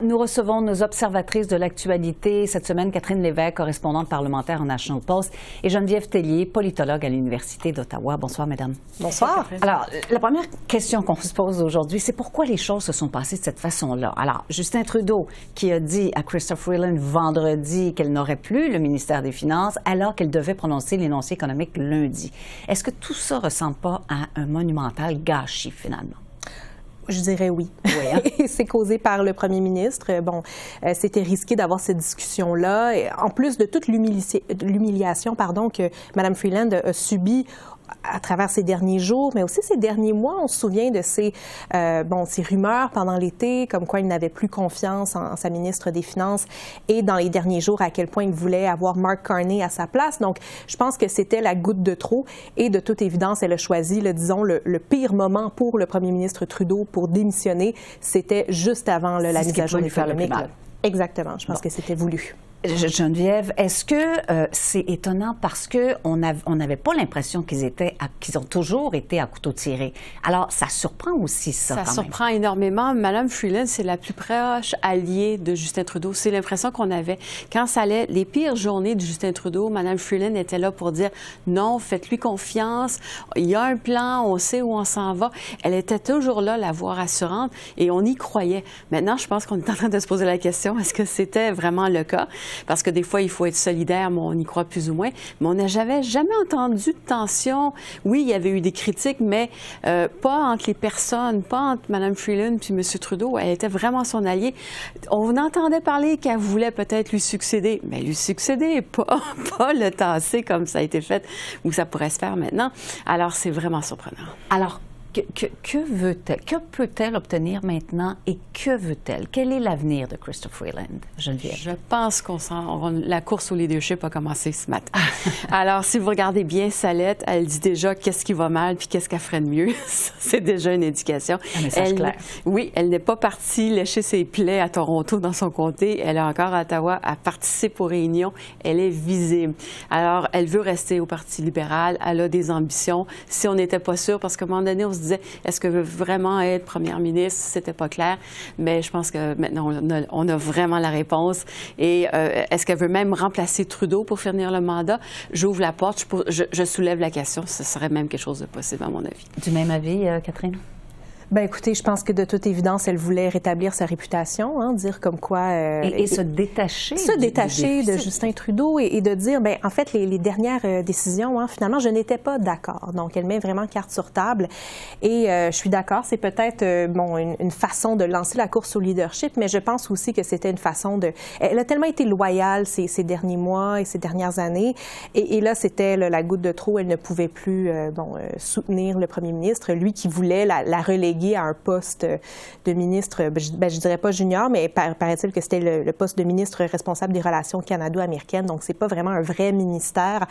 nous recevons nos observatrices de l'actualité. Cette semaine, Catherine Lévesque, correspondante parlementaire au National Post, et Geneviève Tellier, politologue à l'Université d'Ottawa. Bonsoir, mesdames. Bonsoir. Alors, la première question qu'on se pose aujourd'hui, c'est pourquoi les choses se sont passées de cette façon-là. Alors, Justin Trudeau, qui a dit à Chrystia Freeland vendredi qu'elle n'aurait plus le ministère des Finances, alors qu'elle devait prononcer l'énoncé économique lundi. Est-ce que tout ça ne ressemble pas à un monumental gâchis, finalement? Je dirais oui. Oui, hein? C'est causé par le premier ministre. Bon, c'était risqué d'avoir cette discussion-là. En plus de toute l'humiliation que Mme Freeland a subie à travers ces derniers jours, mais aussi ces derniers mois. On se souvient de ces rumeurs pendant l'été, comme quoi il n'avait plus confiance en sa ministre des Finances, et dans les derniers jours, à quel point il voulait avoir Mark Carney à sa place. Donc, je pense que c'était la goutte de trop, et de toute évidence, elle a choisi, le pire moment pour le premier ministre Trudeau pour démissionner. C'était juste avant la mise à jour économique. Exactement. Je pense que c'était voulu. Geneviève, est-ce que c'est étonnant parce qu'on n'avait pas l'impression qu'ils ont toujours été à couteau tiré? Alors, ça surprend aussi ça, quand même. Ça surprend énormément. Mme Freeland, c'est la plus proche alliée de Justin Trudeau. C'est l'impression qu'on avait. Quand ça allait, les pires journées de Justin Trudeau, Mme Freeland était là pour dire « Non, faites-lui confiance, il y a un plan, on sait où on s'en va ». Elle était toujours là, la voix rassurante, et on y croyait. Maintenant, je pense qu'on est en train de se poser la question, est-ce que c'était vraiment le cas? Parce que des fois, il faut être solidaire, mais on y croit plus ou moins. Mais on n'avait jamais entendu de tension. Oui, il y avait eu des critiques, mais pas entre les personnes, pas entre Mme Freeland puis M. Trudeau. Elle était vraiment son allié. On entendait parler qu'elle voulait peut-être lui succéder, mais lui succéder, pas le tasser comme ça a été fait ou ça pourrait se faire maintenant. Alors, c'est vraiment surprenant. Alors, que veut-elle? Que peut-elle obtenir maintenant et que veut-elle? Quel est l'avenir de Chrystia Freeland, Geneviève? Je pense la course au leadership a commencé ce matin. Alors, si vous regardez bien sa lettre, elle dit déjà qu'est-ce qui va mal puis qu'est-ce qu'elle ferait de mieux. C'est déjà une indication. Un message clair. Oui, elle n'est pas partie lécher ses plaies à Toronto dans son comté. Elle est encore à Ottawa, elle participe aux réunions. Elle est visible. Alors, elle veut rester au Parti libéral. Elle a des ambitions. Si on n'était pas sûr, parce qu'à un moment donné, on se disait, est-ce qu'elle veut vraiment être première ministre? C'était pas clair, mais je pense que maintenant, on a vraiment la réponse. Et est-ce qu'elle veut même remplacer Trudeau pour finir le mandat? J'ouvre la porte, je soulève la question. Ce serait même quelque chose de possible, à mon avis. Du même avis, Catherine? Bien, écoutez, je pense que de toute évidence, elle voulait rétablir sa réputation, dire comme quoi... et se détacher. Se détacher de Justin Trudeau et de dire, bien, en fait, les dernières décisions, finalement, je n'étais pas d'accord. Donc, elle met vraiment carte sur table. Et je suis d'accord, c'est peut-être, une façon de lancer la course au leadership, mais je pense aussi que c'était une façon de... Elle a tellement été loyale ces derniers mois et ces dernières années. Et là, c'était la goutte de trop. Elle ne pouvait plus, soutenir le premier ministre, lui qui voulait la reléguer à un poste de ministre, je dirais pas junior, mais paraît-il que c'était le poste de ministre responsable des relations canado-américaines. Donc, c'est pas vraiment un vrai ministère.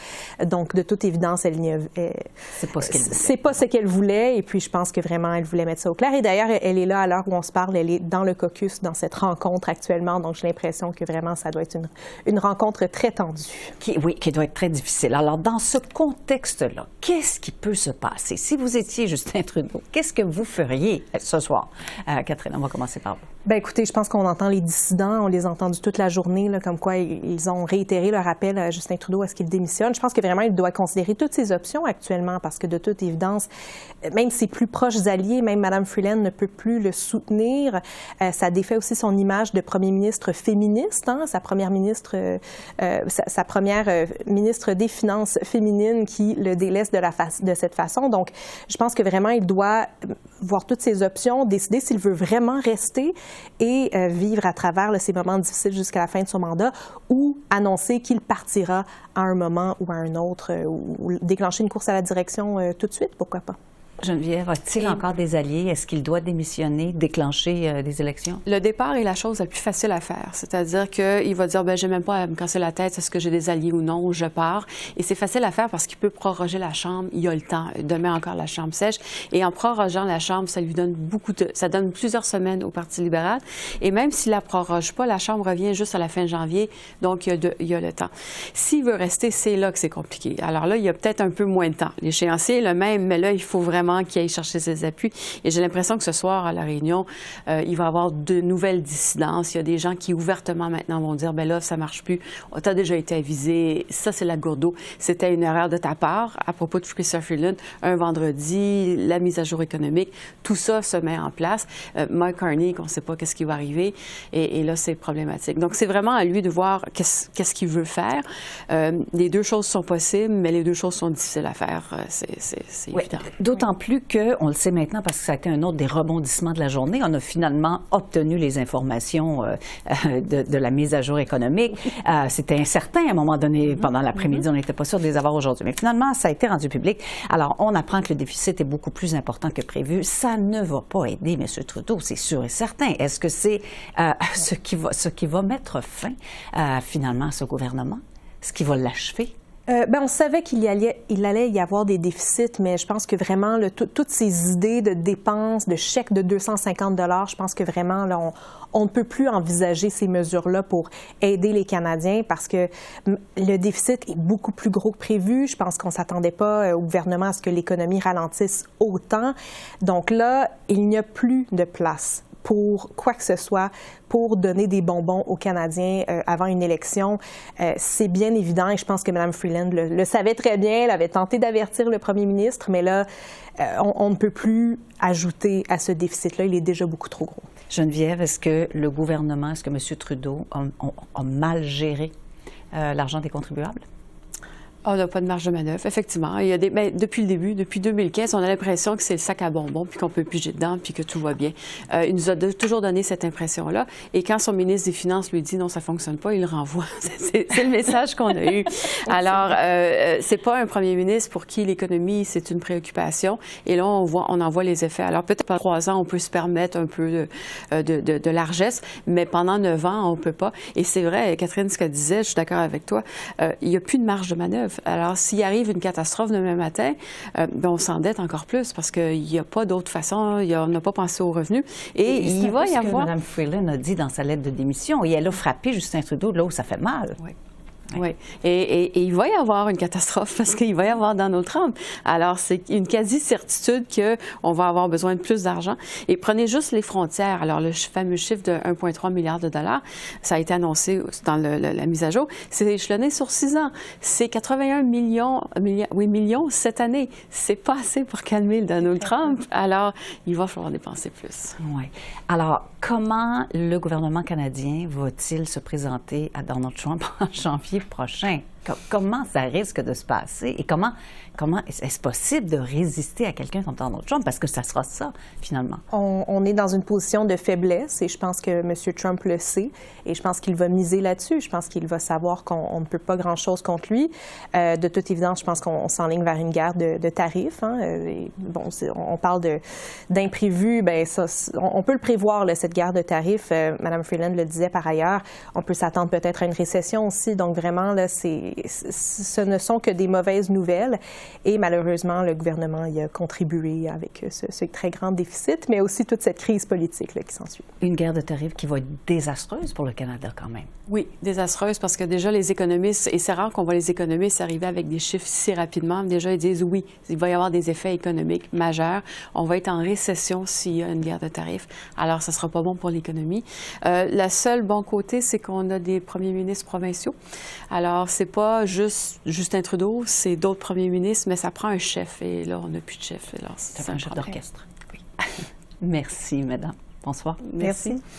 Donc, de toute évidence, c'est pas ce qu'elle voulait. C'est pas ce qu'elle voulait. Et puis, je pense que vraiment, elle voulait mettre ça au clair. Et d'ailleurs, elle est là à l'heure où on se parle. Elle est dans le caucus, dans cette rencontre actuellement. Donc, j'ai l'impression que vraiment, ça doit être une rencontre très tendue. Qui doit être très difficile. Alors, dans ce contexte-là, qu'est-ce qui peut se passer? Si vous étiez Justin Trudeau, qu'est-ce que vous feriez ce soir? Catherine, on va commencer par vous. Bien, écoutez, je pense qu'on entend les dissidents, on les a entendus toute la journée, comme quoi ils ont réitéré leur appel à Justin Trudeau à ce qu'il démissionne. Je pense que vraiment, il doit considérer toutes ses options actuellement parce que de toute évidence, même ses plus proches alliés, même Mme Freeland ne peut plus le soutenir. Ça défait aussi son image de premier ministre féministe, sa première ministre, sa première ministre des Finances féminine qui le délaisse de cette façon. Donc, je pense que vraiment, il doit voir toutes ses options, décider s'il veut vraiment rester et vivre à travers ces moments difficiles jusqu'à la fin de son mandat ou annoncer qu'il partira à un moment ou à un autre ou déclencher une course à la direction tout de suite, pourquoi pas. Geneviève, a-t-il encore des alliés? Est-ce qu'il doit démissionner, déclencher des élections? Le départ est la chose la plus facile à faire. C'est-à-dire qu'il va dire, j'ai même pas à me casser la tête, est-ce que j'ai des alliés ou non, je pars. Et c'est facile à faire parce qu'il peut proroger la Chambre. Il y a le temps. Demain encore, la Chambre sèche. Et en prorogeant la Chambre, ça lui donne ça donne plusieurs semaines au Parti libéral. Et même s'il la proroge pas, la Chambre revient juste à la fin janvier. Donc, il y a le temps. S'il veut rester, c'est là que c'est compliqué. Alors là, il y a peut-être un peu moins de temps. L'échéancier est le même, mais là, il faut vraiment vraiment qu'il aille chercher ses appuis. Et j'ai l'impression que ce soir, à la réunion, il va y avoir de nouvelles dissidences. Il y a des gens qui, ouvertement, maintenant, vont dire, ben là, ça marche plus. Tu as déjà été avisé. Ça, c'est la gourde d'eau. C'était une erreur de ta part à propos de Chrysler Freeland. Un vendredi, la mise à jour économique, tout ça se met en place. Mike Carney, on ne sait pas qu'est-ce qui va arriver. Et là, c'est problématique. Donc, c'est vraiment à lui de voir qu'est-ce qu'il veut faire. Les deux choses sont possibles, mais les deux choses sont difficiles à faire. C'est évident. D'autant plus qu'on le sait maintenant, parce que ça a été un autre des rebondissements de la journée. On a finalement obtenu les informations de la mise à jour économique. C'était incertain à un moment donné, pendant l'après-midi, on n'était pas sûr de les avoir aujourd'hui. Mais finalement, ça a été rendu public. Alors, on apprend que le déficit est beaucoup plus important que prévu. Ça ne va pas aider M. Trudeau, c'est sûr et certain. Est-ce que c'est ce qui va mettre fin, finalement, à ce gouvernement? Ce qui va l'achever? On savait qu'il allait y avoir des déficits, mais je pense que vraiment, toutes ces idées de dépenses, de chèques de 250 $, je pense que vraiment, là, on ne peut plus envisager ces mesures-là pour aider les Canadiens parce que le déficit est beaucoup plus gros que prévu. Je pense qu'on ne s'attendait pas au gouvernement à ce que l'économie ralentisse autant. Donc là, il n'y a plus de place pour quoi que ce soit, pour donner des bonbons aux Canadiens avant une élection. C'est bien évident et je pense que Mme Freeland le savait très bien. Elle avait tenté d'avertir le premier ministre, mais là, on ne peut plus ajouter à ce déficit-là. Il est déjà beaucoup trop gros. Geneviève, est-ce que le gouvernement, est-ce que M. Trudeau a mal géré l'argent des contribuables? On n'a pas de marge de manœuvre, effectivement. Il y a depuis le début, depuis 2015, on a l'impression que c'est le sac à bonbons, puis qu'on peut piger dedans, puis que tout va bien. Il nous a toujours donné cette impression-là. Et quand son ministre des Finances lui dit non, ça ne fonctionne pas, il le renvoie. C'est le message qu'on a eu. Alors, c'est pas un premier ministre pour qui l'économie, c'est une préoccupation. Et là, on en voit les effets. Alors, peut-être pas 3 ans, on peut se permettre un peu de largesse, mais pendant 9 ans, on ne peut pas. Et c'est vrai, Catherine, ce qu'elle disait, je suis d'accord avec toi, il n'y a plus de marge de manœuvre. Alors, s'il arrive une catastrophe demain matin, on s'endette encore plus parce qu'il n'y a pas d'autre façon. On n'a pas pensé aux revenus. Et il va y avoir... C'est ce que Mme Freeland a dit dans sa lettre de démission. Et elle a frappé Justin Trudeau de là où ça fait mal. Oui. Oui, et il va y avoir une catastrophe parce qu'il va y avoir Donald Trump. Alors, c'est une quasi-certitude qu'on va avoir besoin de plus d'argent. Et prenez juste les frontières. Alors, le fameux chiffre de 1,3 milliard $, ça a été annoncé dans la mise à jour. C'est échelonné sur 6 ans. C'est 81 millions cette année. C'est pas assez pour calmer le Donald Trump. Alors, il va falloir dépenser plus. Oui. Alors, comment le gouvernement canadien va-t-il se présenter à Donald Trump en janvier prochain? Comment ça risque de se passer? Et comment est-ce possible de résister à quelqu'un comme Donald Trump? Parce que ça sera ça, finalement. On est dans une position de faiblesse et je pense que M. Trump le sait et je pense qu'il va miser là-dessus. Je pense qu'il va savoir qu'on ne peut pas grand-chose contre lui. De toute évidence, je pense qu'on s'enligne vers une guerre de tarifs. Hein. On parle d'imprévus. On peut le prévoir, là, cette guerre de tarifs. Mme Freeland le disait par ailleurs. On peut s'attendre peut-être à une récession aussi. Donc, vraiment, là, ce ne sont que des mauvaises nouvelles. Et malheureusement, le gouvernement y a contribué avec ce très grand déficit, mais aussi toute cette crise politique là, qui s'ensuit. Une guerre de tarifs qui va être désastreuse pour le Canada quand même. Oui, désastreuse parce que déjà les économistes, et c'est rare qu'on voit les économistes arriver avec des chiffres si rapidement, déjà ils disent oui, il va y avoir des effets économiques majeurs. On va être en récession s'il y a une guerre de tarifs. Alors, ça ne sera pas bon pour l'économie. Le seul bon côté, c'est qu'on a des premiers ministres provinciaux. Alors, c'est pas juste Justin Trudeau, c'est d'autres premiers ministres, mais ça prend un chef. Et là, on n'a plus de chef. Alors, c'est un chef d'orchestre. Oui. Merci, madame. Bonsoir. Merci.